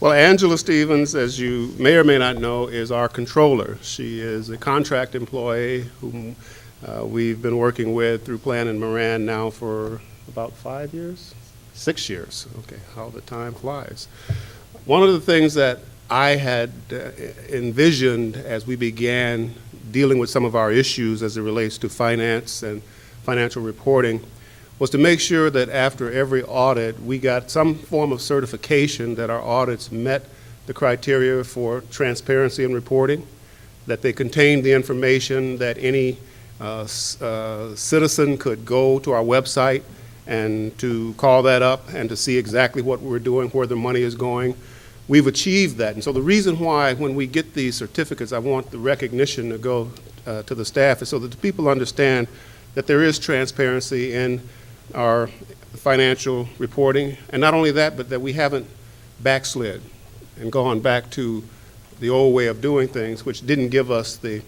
Well, Angela Stevens, as you may or may not know, is our controller. She is a contract employee whom we've been working with through Plan and Moran now for about 5 years? 6 years. Okay, how the time flies. One of the things that I had envisioned as we began dealing with some of our issues as it relates to finance and financial reporting was to make sure that after every audit, we got some form of certification that our audits met the criteria for transparency in reporting, that they contained the information that any citizen could go to our website and to call that up and to see exactly what we're doing, where the money is going. We've achieved that. And so the reason why when we get these certificates, I want the recognition to go to the staff is so that the people understand that there is transparency in our financial reporting, and not only that, but that we haven't backslid and gone back to the old way of doing things, which didn't give us the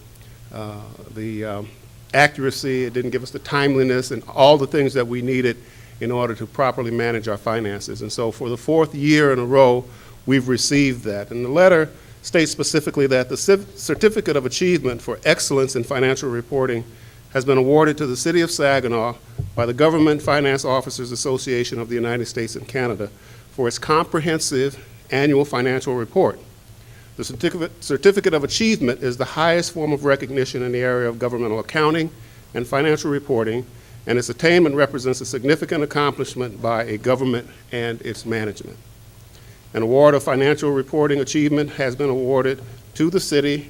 accuracy, it didn't give us the timeliness, and all the things that we needed in order to properly manage our finances. And so for the 4th year in a row, we've received that. And the letter states specifically that the Certificate of Achievement for Excellence in Financial Reporting has been awarded to the City of Saginaw by the Government Finance Officers Association of the United States and Canada for its comprehensive annual financial report. The Certificate of Achievement is the highest form of recognition in the area of governmental accounting and financial reporting, and its attainment represents a significant accomplishment by a government and its management. An award of financial reporting achievement has been awarded to the city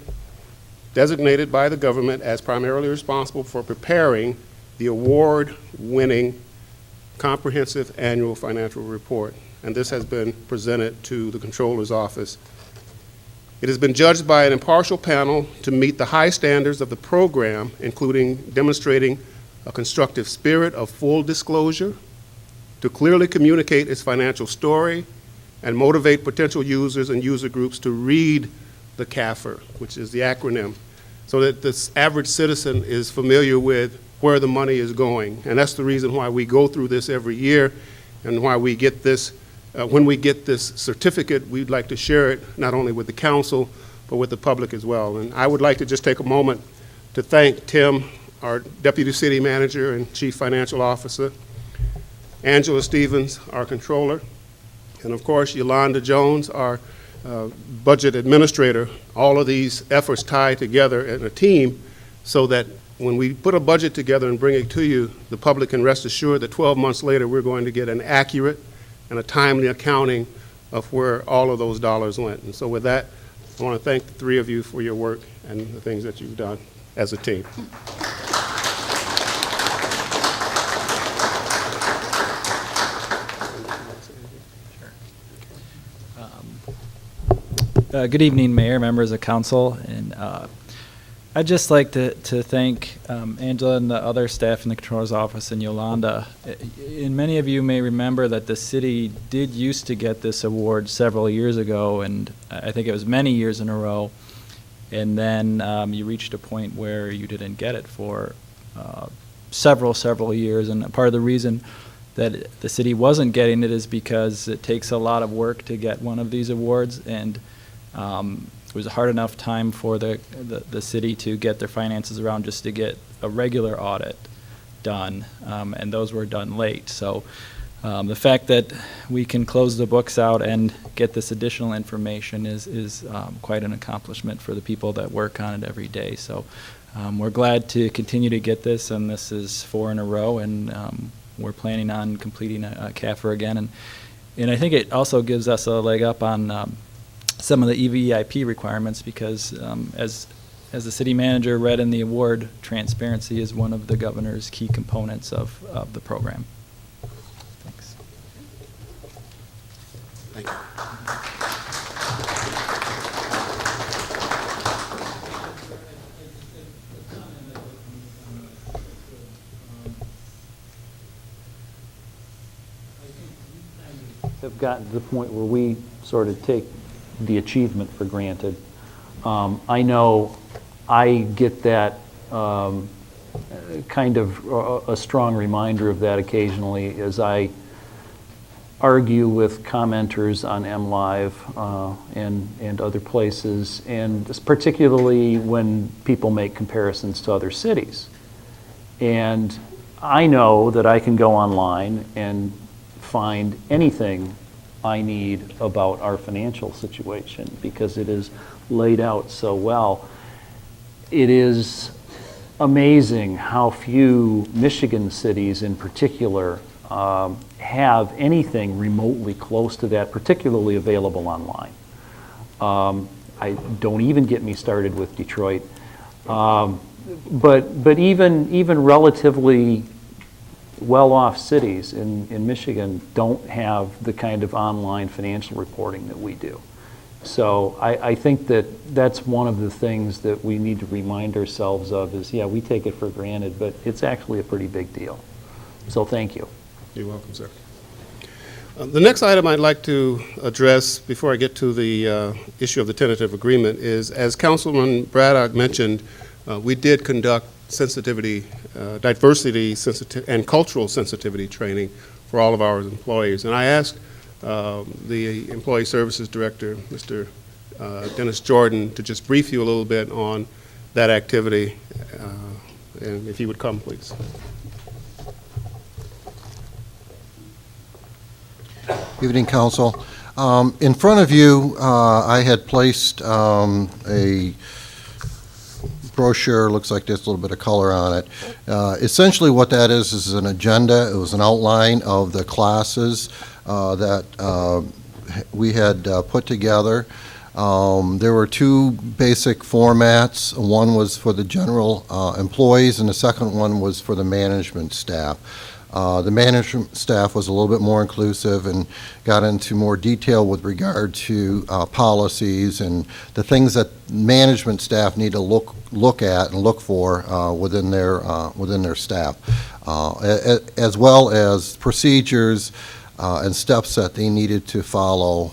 designated by the government as primarily responsible for preparing the award-winning comprehensive annual financial report. And this has been presented to the Controller's Office. It has been judged by an impartial panel to meet the high standards of the program, including demonstrating a constructive spirit of full disclosure, to clearly communicate its financial story, and motivate potential users and user groups to read the Kafir, which is the acronym, so that this average citizen is familiar with where the money is going. And that's the reason why we go through this every year and why we get this, when we get this certificate, we'd like to share it not only with the council, but with the public as well. And I would like to just take a moment to thank Tim, our Deputy City Manager and Chief Financial Officer, Angela Stevens, our Controller, and of course, Yolanda Jones, our budget administrator. All of these efforts tie together in a team so that when we put a budget together and bring it to you, the public can rest assured that 12 months later, we're going to get an accurate and a timely accounting of where all of those dollars went. And so with that, I want to thank the 3 of you for your work and the things that you've done as a team. Good evening, Mayor, members of council, and I'd just like to thank Angela and the other staff in the Controller's Office and Yolanda. And many of you may remember that the city did used to get this award several years ago, and I think it was many years in a row, and then you reached a point where you didn't get it for several years, and part of the reason that the city wasn't getting it is because it takes a lot of work to get one of these awards, and it was a hard enough time for the city to get their finances around just to get a regular audit done, and those were done late. So the fact that we can close the books out and get this additional information is quite an accomplishment for the people that work on it every day. So we're glad to continue to get this, and this is 4 in a row, and we're planning on completing a Kafir again. And I think it also gives us a leg up on some of the EVIP requirements, because as the city manager read in the award, transparency is one of the governor's key components of the program. Thanks. Thank you. Have gotten to the point where we sort of take the achievement for granted. I know I get that kind of a strong reminder of that occasionally as I argue with commenters on MLive and other places, and particularly when people make comparisons to other cities. And I know that I can go online and find anything I need about our financial situation because it is laid out so well. It is amazing how few Michigan cities in particular have anything remotely close to that, particularly available online. I don't even get me started with Detroit. But even relatively well-off cities in Michigan don't have the kind of online financial reporting that we do. So I think that's one of the things that we need to remind ourselves of is, yeah, we take it for granted, but it's actually a pretty big deal. So thank you. You're welcome, sir. The next item I'd like to address before I get to the issue of the tentative agreement is, as Councilman Braddock mentioned, we did conduct sensitivity, diversity and cultural sensitivity training for all of our employees. And I asked the Employee Services Director, Mr. Dennis Jordan, to just brief you a little bit on that activity. And if he would come, please. Evening, Council. In front of you, I had placed a brochure, looks like there's a little bit of color on it. Essentially what that is an agenda. It was an outline of the classes that we had put together. There were two basic formats. One was for the general employees, and the second one was for the management staff. The management staff was a little bit more inclusive and got into more detail with regard to policies and the things that management staff need to look at and look for within their staff, as well as procedures and steps that they needed to follow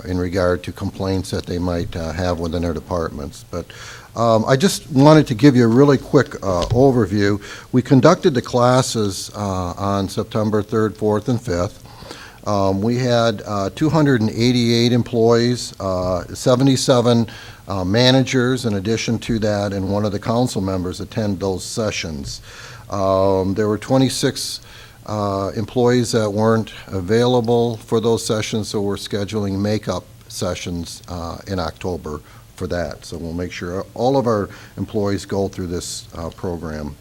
in regard to complaints that they might have within their departments. But I just wanted to give you a really quick overview. We conducted the classes on September 3rd, 4th, and 5th. We had 288 employees, 77 managers in addition to that, and one of the council members attend those sessions. There were 26 employees that weren't available for those sessions, so we're scheduling makeup sessions in October for that. So we'll make sure all of our employees go through this program.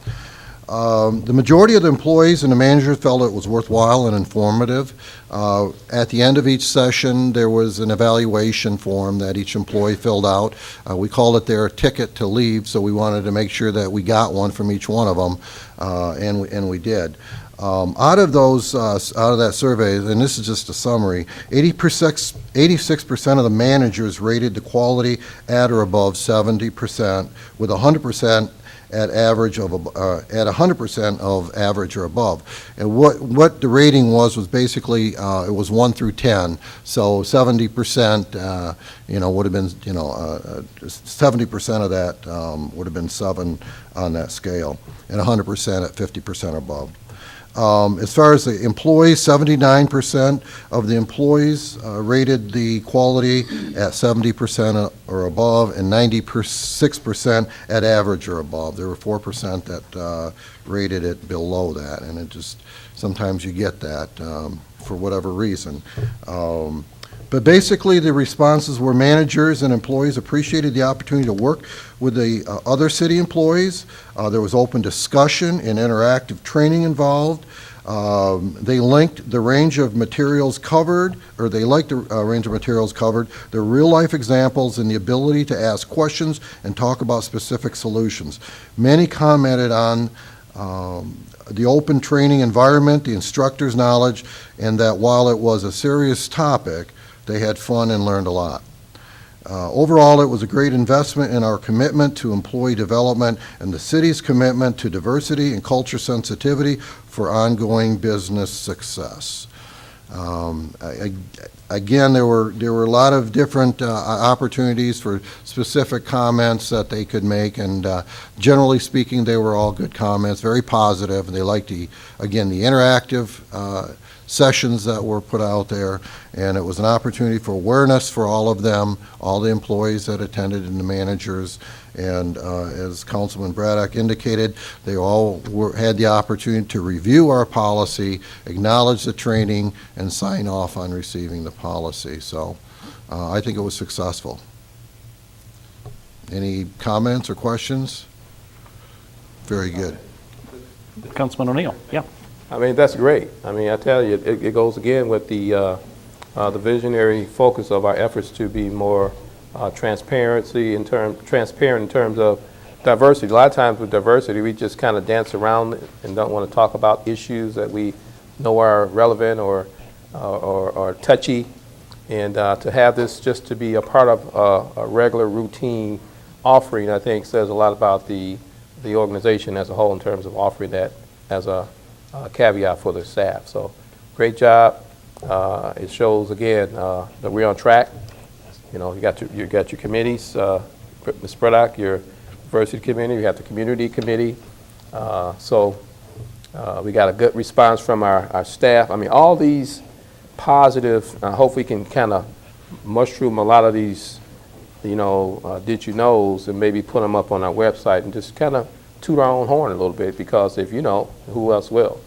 The majority of the employees and the managers felt it was worthwhile and informative. At the end of each session, there was an evaluation form that each employee filled out. We called it their ticket to leave, so we wanted to make sure that we got one from each one of them, and we did. Out of that survey, and this is just a summary, 86% of the managers rated the quality at or above 70%, with 100% at 100% of average or above. And what the rating was basically it was 1 through 10. So 70%, would have been 70% of that would have been 7 on that scale, and 100% at 50% above. As far as the employees, 79% of the employees rated the quality at 70% or above, and 96% at average or above. There were 4% that rated it below that, and it just, sometimes you get that for whatever reason. But basically, the responses were managers and employees appreciated the opportunity to work with the other city employees. There was open discussion and interactive training involved. They linked the range of materials covered, or they liked the range of materials covered, the real-life examples, and the ability to ask questions and talk about specific solutions. Many commented on the open training environment, the instructor's knowledge, and that while it was a serious topic, they had fun and learned a lot. Overall, it was a great investment in our commitment to employee development and the city's commitment to diversity and culture sensitivity for ongoing business success. Again, there were a lot of different opportunities for specific comments that they could make, and generally speaking, they were all good comments, very positive, and they liked the interactive sessions that were put out there, and it was an opportunity for awareness for all of them, all the employees that attended and the managers. And as Councilman Braddock indicated, they all had the opportunity to review our policy, acknowledge the training, and sign off on receiving the policy. So I think it was successful. Any comments or questions? Very good. Councilman O'Neill, yeah. I mean, that's great. I mean, I tell you, it goes again with the visionary focus of our efforts to be more transparent in terms of diversity. A lot of times with diversity, we just kind of dance around and don't want to talk about issues that we know are relevant or touchy. And to have this just to be a part of a regular routine offering, I think says a lot about the organization as a whole in terms of offering that as a caveat for the staff. So great job. It shows again that we're on track. You know, you got your committees, Ms. Braddock, your diversity committee, you have the community committee. So we got a good response from our staff. I mean, all these positive, I hope we can kind of mushroom a lot of these, you know, did you knows, and maybe put them up on our website and just kind of toot our own horn a little bit, because if you know, who else will?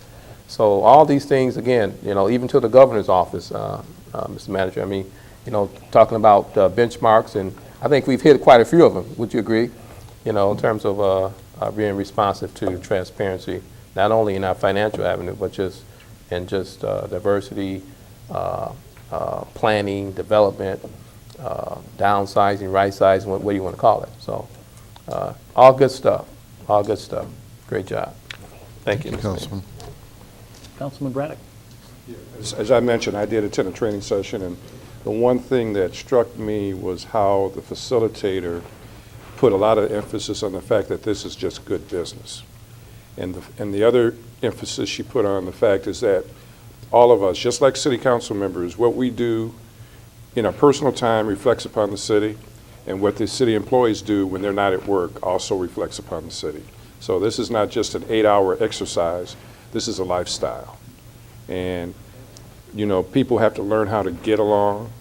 So all these things, again, you know, even to the governor's office, Mr. Manager, I mean, you know, talking about benchmarks, and I think we've hit quite a few of them. Would you agree? You know, in terms of being responsive to transparency, not only in our financial avenue, but just in diversity, planning, development, downsizing, right-sizing, what do you want to call it? So all good stuff. All good stuff. Great job. Thank you, Mr. Councilman. Councilman Braddock. As I mentioned, I did attend a training session, and the one thing that struck me was how the facilitator put a lot of emphasis on the fact that this is just good business. And the other emphasis she put on the fact is that all of us, just like city council members, what we do in our personal time reflects upon the city, and what the city employees do when they're not at work also reflects upon the city. So this is not just an 8-hour exercise, this is a lifestyle. And, you know, people have to learn how to get along,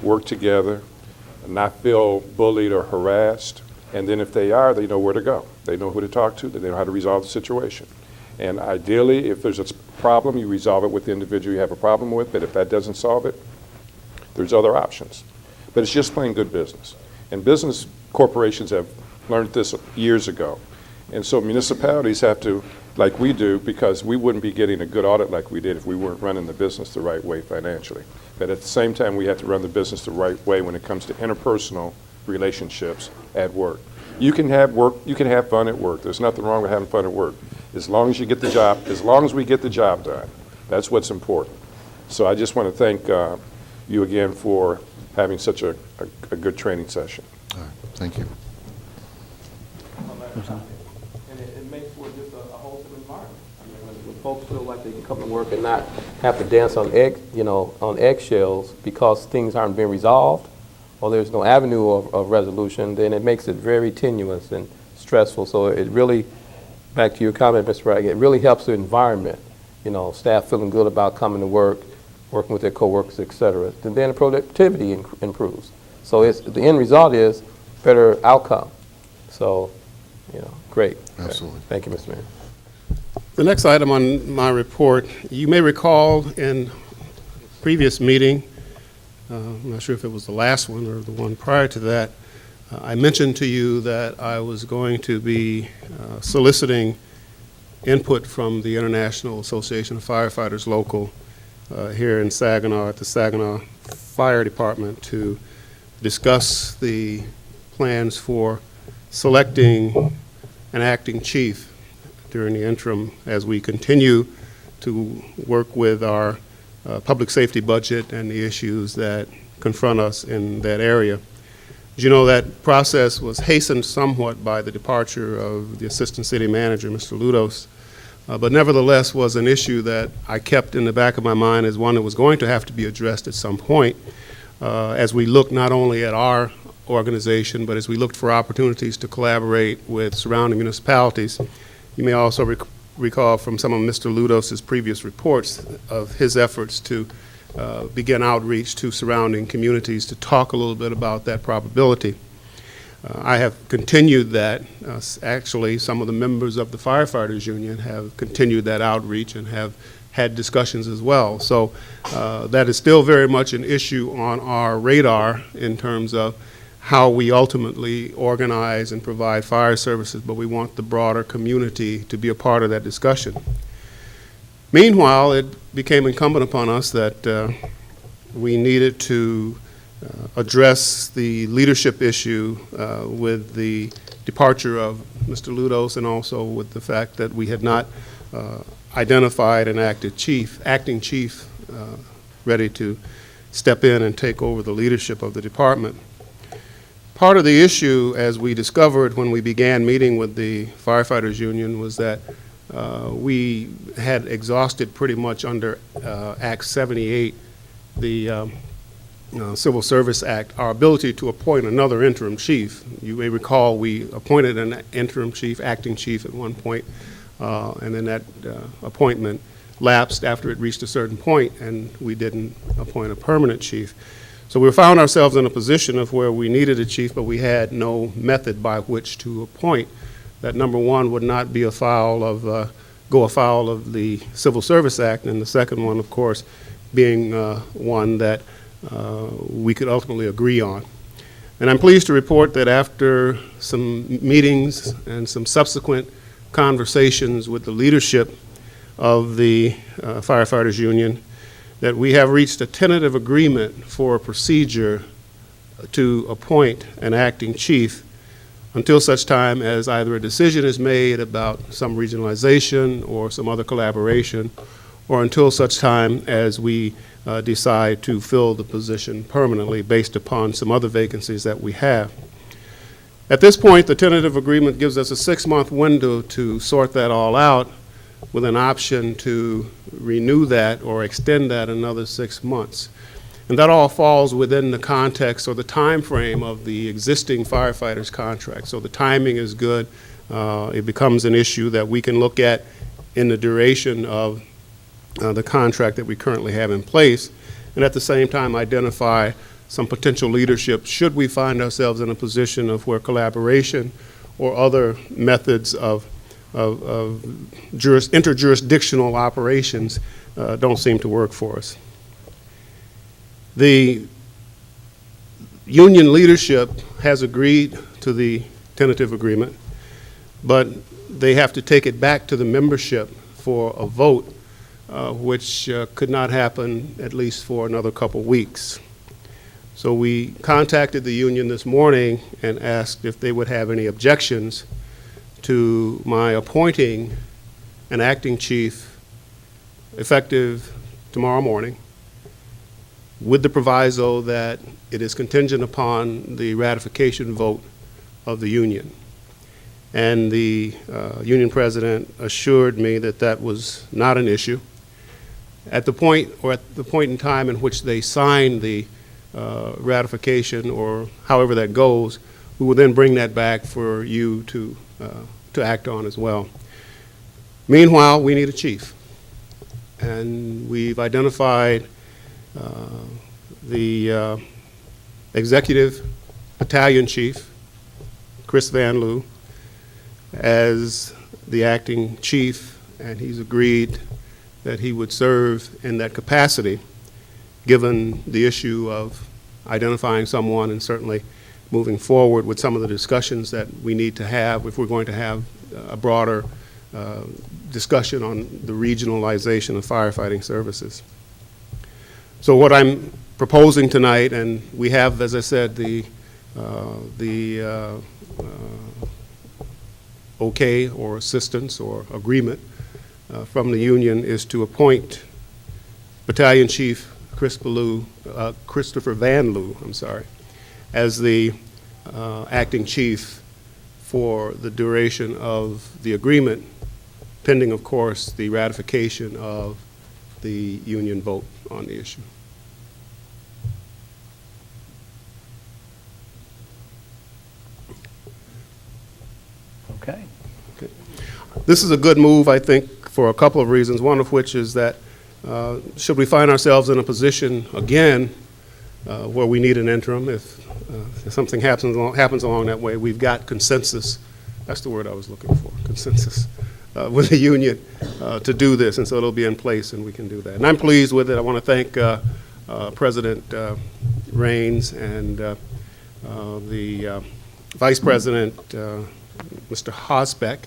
work together, not feel bullied or harassed. And then if they are, they know where to go. They know who to talk to, they know how to resolve the situation. And ideally, if there's a problem, you resolve it with the individual you have a problem with, but if that doesn't solve it, there's other options. But it's just plain good business. And business corporations have learned this years ago. And so municipalities have to, like we do, because we wouldn't be getting a good audit like we did if we weren't running the business the right way financially. But at the same time, we have to run the business the right way when it comes to interpersonal relationships at work. You can have fun at work. There's nothing wrong with having fun at work. As long as you get the job, as long as we get the job done, that's what's important. So I just want to thank you again for having such a good training session. All right, thank you. And it makes for just a wholesome environment. I mean, when folks feel like they can come to work and not have to dance on eggshells because things aren't being resolved, or there's no avenue of resolution, then it makes it very tenuous and stressful. So it really, back to your comment, Mr. Braddock, it really helps the environment. You know, staff feeling good about coming to work, working with their coworkers, et cetera. And then the productivity improves. So the end result is better outcome. So, you know, great. Absolutely. Thank you, Mr. Mayor. The next item on my report, you may recall in previous meeting, I'm not sure if it was the last one or the one prior to that, I mentioned to you that I was going to be soliciting input from the International Association of Firefighters Local here in Saginaw at the Saginaw Fire Department to discuss the plans for selecting an acting chief during the interim as we continue to work with our public safety budget and the issues that confront us in that area. As you know, that process was hastened somewhat by the departure of the Assistant City Manager, Mr. Ludos, but nevertheless was an issue that I kept in the back of my mind as one that was going to have to be addressed at some point as we look not only at our organization, but as we looked for opportunities to collaborate with surrounding municipalities. You may also recall from some of Mr. Ludos's previous reports of his efforts to begin outreach to surrounding communities to talk a little bit about that probability. I have continued that. Actually, some of the members of the firefighters union have continued that outreach and have had discussions as well. So that is still very much an issue on our radar in terms of how we ultimately organize and provide fire services, but we want the broader community to be a part of that discussion. Meanwhile, it became incumbent upon us that we needed to address the leadership issue with the departure of Mr. Ludos, and also with the fact that we had not identified an acting chief ready to step in and take over the leadership of the department. Part of the issue, as we discovered when we began meeting with the firefighters union, was that we had exhausted pretty much under Act 78, the Civil Service Act, our ability to appoint another interim chief. You may recall we appointed an interim chief, acting chief at one point, and then that appointment lapsed after it reached a certain point, and we didn't appoint a permanent chief. So we found ourselves in a position of where we needed a chief, but we had no method by which to appoint. That, number one, would not be go afoul of the Civil Service Act, and the second one, of course, being one that we could ultimately agree on. And I'm pleased to report that after some meetings and some subsequent conversations with the leadership of the firefighters union, that we have reached a tentative agreement for a procedure to appoint an acting chief until such time as either a decision is made about some regionalization or some other collaboration, or until such time as we decide to fill the position permanently based upon some other vacancies that we have. At this point, the tentative agreement gives us a 6-month window to sort that all out, with an option to renew that or extend that another 6 months. And that all falls within the context or the time frame of the existing firefighters contract. So the timing is good. It becomes an issue that we can look at in the duration of the contract that we currently have in place, and at the same time identify some potential leadership should we find ourselves in a position of where collaboration or other methods of interjurisdictional operations don't seem to work for us. The union leadership has agreed to the tentative agreement, but they have to take it back to the membership for a vote, which could not happen at least for another couple weeks. So we contacted the union this morning and asked if they would have any objections to my appointing an acting chief effective tomorrow morning, with the proviso that it is contingent upon the ratification vote of the union. And the union president assured me that that was not an issue. At the point in time in which they sign the ratification, or however that goes, we will then bring that back for you to act on as well. Meanwhile, we need a chief, and we've identified the executive battalion chief, Chris Van Loo, as the acting chief, and he's agreed that he would serve in that capacity, given the issue of identifying someone and certainly moving forward with some of the discussions that we need to have if we're going to have a broader discussion on the regionalization of firefighting services. So what I'm proposing tonight, and we have, as I said, the okay or assistance or agreement from the union, is to appoint Battalion Chief Christopher Van Loo, as the acting chief for the duration of the agreement, pending, of course, the ratification of the union vote on the issue. Okay. This is a good move, I think, for a couple of reasons, one of which is that should we find ourselves in a position again where we need an interim, if something happens along that way, we've got consensus. That's the word I was looking for, consensus, with the union to do this, and so it'll be in place and we can do that. And I'm pleased with it. I want to thank President Raines and the Vice President, Mr. Hosbeck,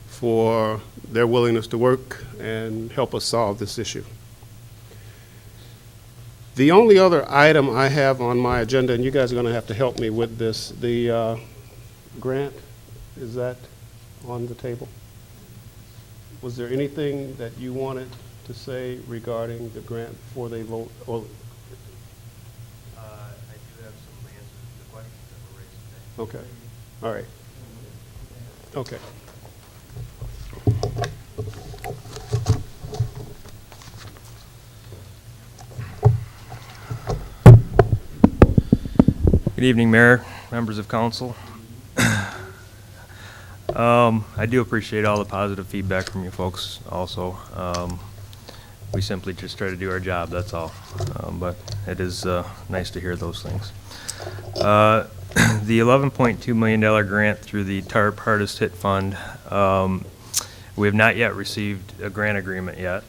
for their willingness to work and help us solve this issue. The only other item I have on my agenda, and you guys are going to have to help me with this, the grant, is that on the table? Was there anything that you wanted to say regarding the grant before they vote? Or I do have some answers to the questions that were raised today. okay, all right. Okay. Good evening, Mayor, members of council. I do appreciate all the positive feedback from you folks also. We simply just try to do our job, that's all. But it is nice to hear those things. The $11.2 million grant through the TARP Hardest Hit Fund, we have not yet received a grant agreement yet.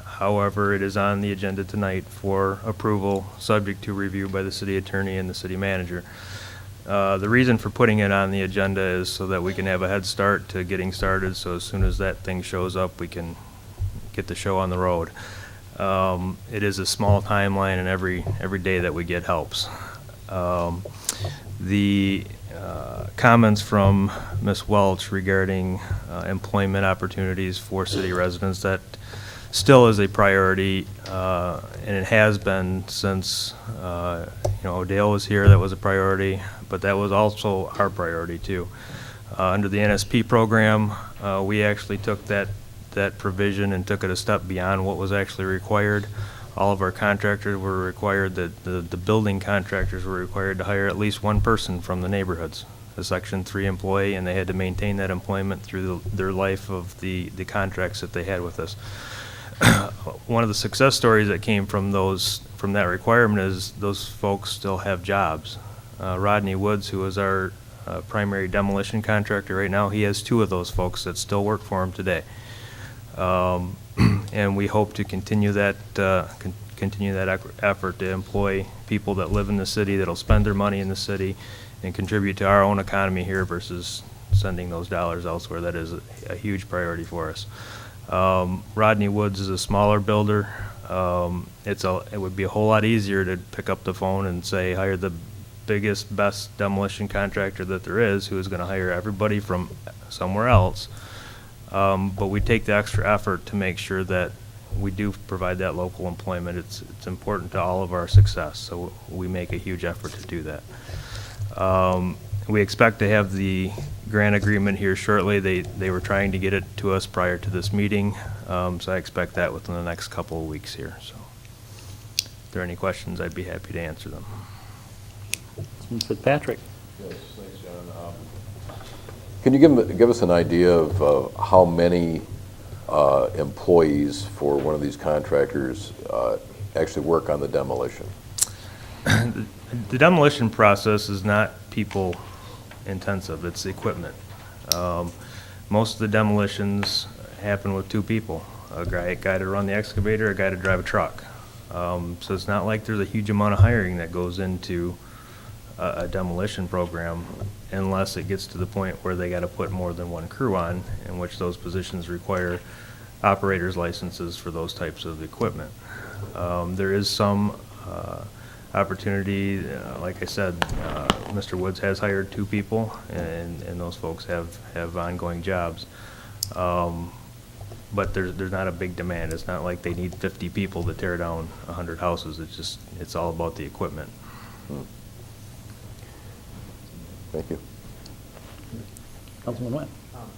However, it is on the agenda tonight for approval, subject to review by the city attorney and the city manager. The reason for putting it on the agenda is so that we can have a head start to getting started, so as soon as that thing shows up, we can get the show on the road. It is a small timeline, and every day that we get helps. The comments from Ms. Welch regarding employment opportunities for city residents, that still is a priority, and it has been since Odale was here. That was a priority, but that was also our priority too. Under the NSP program, we actually took that provision and took it a step beyond what was actually required. All of our contractors were required, the building contractors were required to hire at least one person from the neighborhoods, a Section 3 employee, and they had to maintain that employment through their life of the contracts that they had with us. One of the success stories that came from that requirement is those folks still have jobs. Rodney Woods, who is our primary demolition contractor right now, he has 2 of those folks that still work for him today. And we hope to continue that effort to employ people that live in the city, that'll spend their money in the city and contribute to our own economy here versus sending those dollars elsewhere. That is a huge priority for us. Rodney Woods is a smaller builder. It would be a whole lot easier to pick up the phone and say, hire the biggest, best demolition contractor that there is, who is going to hire everybody from somewhere else. But we take the extra effort to make sure that we do provide that local employment. It's important to all of our success, so we make a huge effort to do that. We expect to have the grant agreement here shortly. They were trying to get it to us prior to this meeting, so I expect that within the next couple of weeks here. So if there are any questions, I'd be happy to answer them. Councilman Fitzpatrick. Yes, thanks, John. Can you give us an idea of how many employees for one of these contractors actually work on the demolition? The demolition process is not people intensive, it's equipment. Most of the demolitions happen with 2 people, a guy to run the excavator, a guy to drive a truck. So it's not like there's a huge amount of hiring that goes into a demolition program unless it gets to the point where they got to put more than 1 crew on, in which those positions require operators' licenses for those types of equipment. There is some opportunity, like I said, Mr. Woods has hired 2 people, and those folks have ongoing jobs. But there's not a big demand. It's not like they need 50 people to tear down 100 houses. It's all about the equipment. Thank you. Councilman Wynn.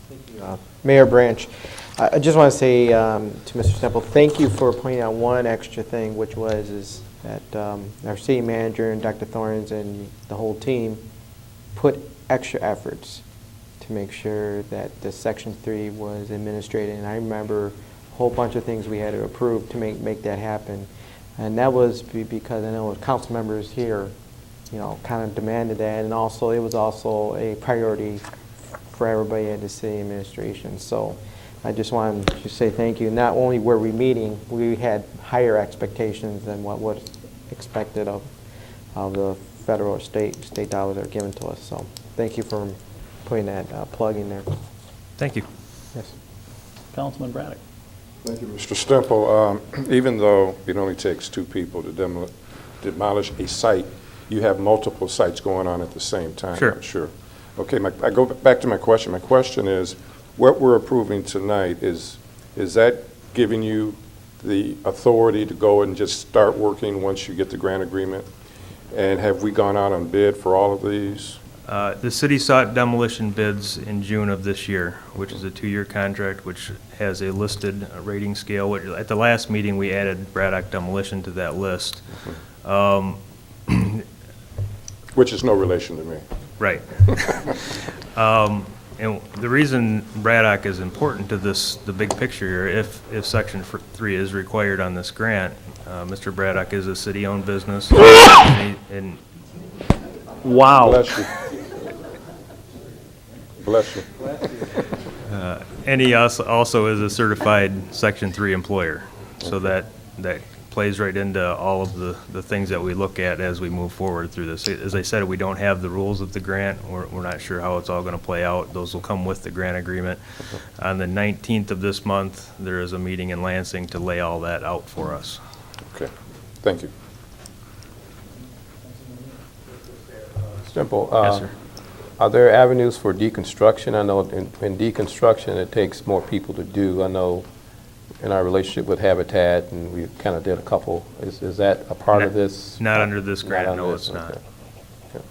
Thank you, Mayor Branch. I just want to say to Mr. Stemple, thank you for pointing out one extra thing, which is that our city manager and Dr. Thorns and the whole team put extra efforts to to make sure that the Section 3 was administrated. And I remember a whole bunch of things we had to approve to make that happen. And that was because I know council members here, kind of demanded that. And also, it was also a priority for everybody at the city administration. So I just wanted to say thank you. Not only were we meeting, we had higher expectations than what was expected of the federal or state dollars that are given to us. So thank you for putting that plug in there. Thank you. Yes. Councilman Braddock. Thank you, Mr. Stemple. Even though it only takes two people to demolish a site, you have multiple sites going on at the same time. Sure. I'm sure. Okay, I go back to my question. My question is, what we're approving tonight, is that giving you the authority to go and just start working once you get the grant agreement? And have we gone out on bid for all of these? The city sought demolition bids in June of this year, which is a 2-year contract, which has a listed rating scale. Which, at the last meeting, we added Braddock Demolition to that list. Which is no relation to me. Right. And the reason Braddock is important to the big picture here, if Section 3 is required on this grant, Mr. Braddock is a city-owned business. and Wow. Bless you. Bless you. And he also is a certified Section 3 employer. So that plays right into all of the things that we look at as we move forward through this. As I said, we don't have the rules of the grant. We're not sure how it's all going to play out. Those will come with the grant agreement. On the 19th of this month, there is a meeting in Lansing to lay all that out for us. Okay, thank you. Simple. Yes, sir. Are there avenues for deconstruction? I know in deconstruction, it takes more people to do. I know in our relationship with Habitat, and we kind of did a couple. Is that a part of this? Not under this grant, Not under no, this, it's not. okay. Okay.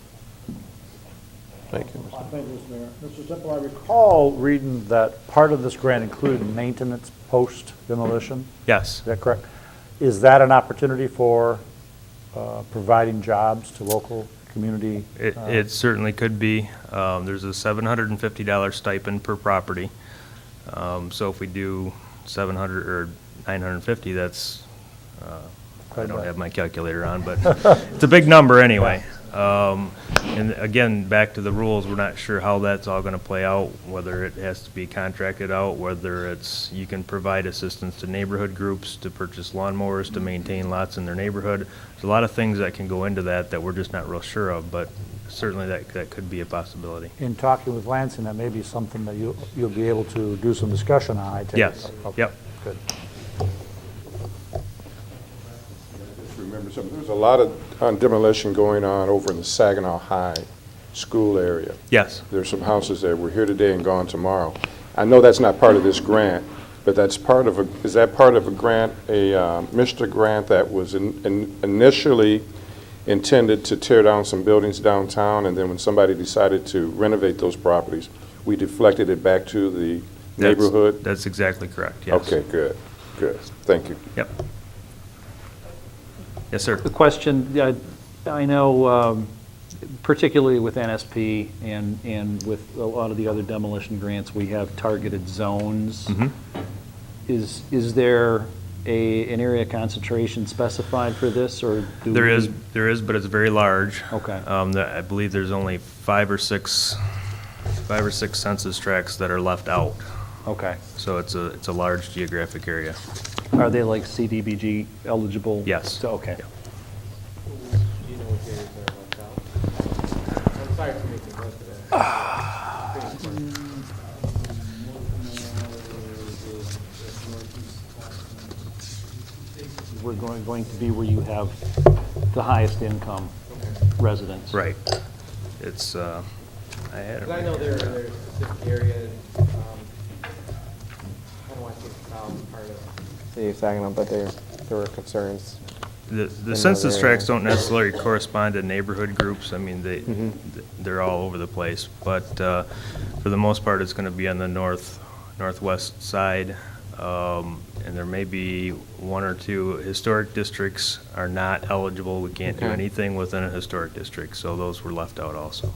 Thank you, Mr. Thank you, Mr. Mayor. Mr. Temple, I recall reading that part of this grant included maintenance post-demolition. Yes. Is that correct? Is that an opportunity for providing jobs to local community? It certainly could be. There's a $750 stipend per property. So if we do 700 or 950, that's, I don't have my calculator on, but it's a big number anyway. And again, back to the rules, we're not sure how that's all going to play out, whether it has to be contracted out, whether it's, you can provide assistance to neighborhood groups to purchase lawnmowers, to maintain lots in their neighborhood. There's a lot of things that can go into that we're just not real sure of, but certainly that could be a possibility. In talking with Lansing, that may be something that you'll be able to do some discussion on, I take it? Yes. Okay, Yep. good. Just remember something. There's a lot of demolition going on over in the Saginaw High School area. Yes. There's some houses there. We're here today and gone tomorrow. I know that's not part of this grant, but that's part of is that part of a grant, a MISTA grant that was initially intended to tear down some buildings downtown, and then when somebody decided to renovate those properties, we deflected it back to the neighborhood? That's exactly correct, yes. Okay, good, good. Thank you. Yep. Yes, sir. The question, I know, particularly with NSP and with a lot of the other demolition grants, we have targeted zones. Is there an area concentration specified for this, or do There we- is, but it's very large. Okay. I believe there's only five or six census tracts that are left out. Okay. So it's a large geographic area. Are they like CDBG eligible? Yes. So, okay. Yeah. Do you know what areas are left out? I'm sorry to make you go to that. We're going to be where you have the highest income residents. Right. It's, I had it. Because I know there are specific areas, I don't want to say the south part of city of Saginaw, but there were concerns. The census tracts don't necessarily correspond to neighborhood groups. I mean, they're all over the place. But for the most part, it's going to be on the northwest side. And there may be one or two historic districts are not eligible. We can't do Okay. anything within a historic district, so those were left out also.